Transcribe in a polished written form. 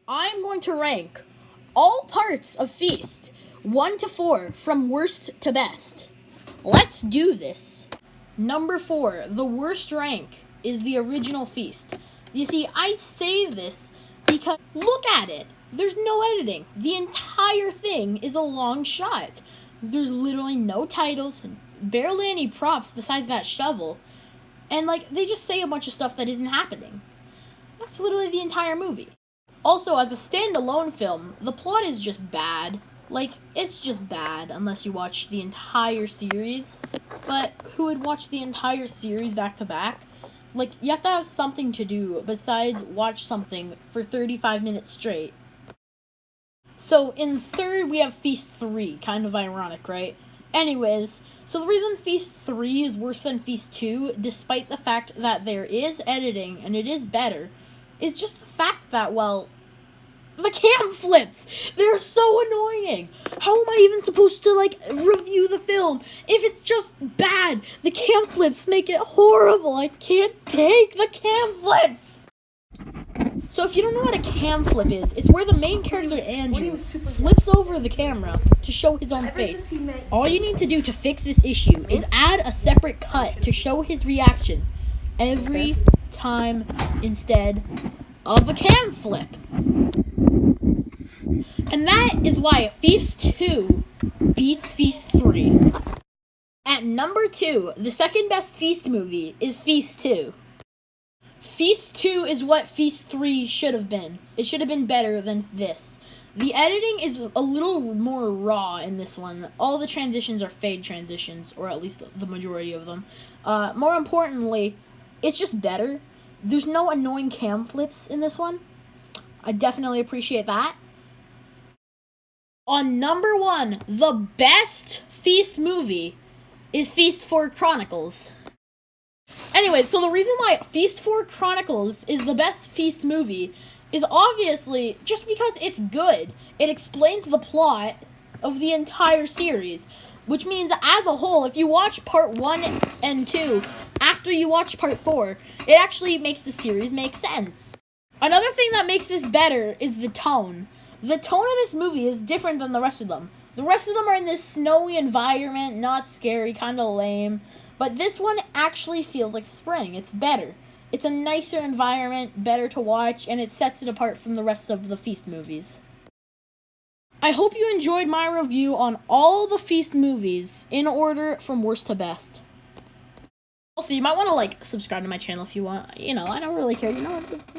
I'm going to rank all parts of Feast 1 to 4 from worst to best. Let's do this. Number 4, the worst rank is the original Feast. You see, I say this because look at it. There's no editing. The entire thing is a long shot. There's literally no titles, barely any props besides that shovel. And they just say a bunch of stuff that isn't happening. That's literally the entire movie. Also, as a standalone film, the plot is just bad. It's just bad unless you watch the entire series. But who would watch the entire series back to back? You have to have something to do besides watch something for 35 minutes straight. So, in third, we have Feast 3. Kind of ironic, right? Anyways, so the reason Feast 3 is worse than Feast 2, despite the fact that there is editing and it is better, is just the fact that, the cam flips! They're so annoying! How am I even supposed to, review the film if it's just bad? The cam flips make it horrible! I can't take the cam flips! So if you don't know what a cam flip is, it's where the main character, Andrew, flips over the camera to show his own face. All you need to do to fix this issue is add a separate cut to show his reaction every time instead of a cam flip. And that is why Feast 2 beats Feast 3. At number 2, the second best Feast movie is Feast 2. Feast 2 is what Feast 3 should have been. It should have been better than this. The editing is a little more raw in this one. All the transitions are fade transitions, or at least the majority of them. More importantly, it's just better. There's no annoying cam flips in this one. I definitely appreciate that. On number 1, the best Feast movie is Feast 4 Chronicles. Anyways, so the reason why Feast 4 Chronicles is the best Feast movie is obviously just because it's good. It explains the plot of the entire series, which means as a whole, if you watch part 1 and 2 after you watch part 4, it actually makes the series make sense. Another thing that makes this better is the tone. The tone of this movie is different than the rest of them. The rest of them are in this snowy environment, not scary, kind of lame. But this one actually feels like spring. It's better. It's a nicer environment, better to watch, and it sets it apart from the rest of the Feast movies. I hope you enjoyed my review on all the Feast movies in order from worst to best. Also, you might want to, subscribe to my channel if you want. I don't really care. Just.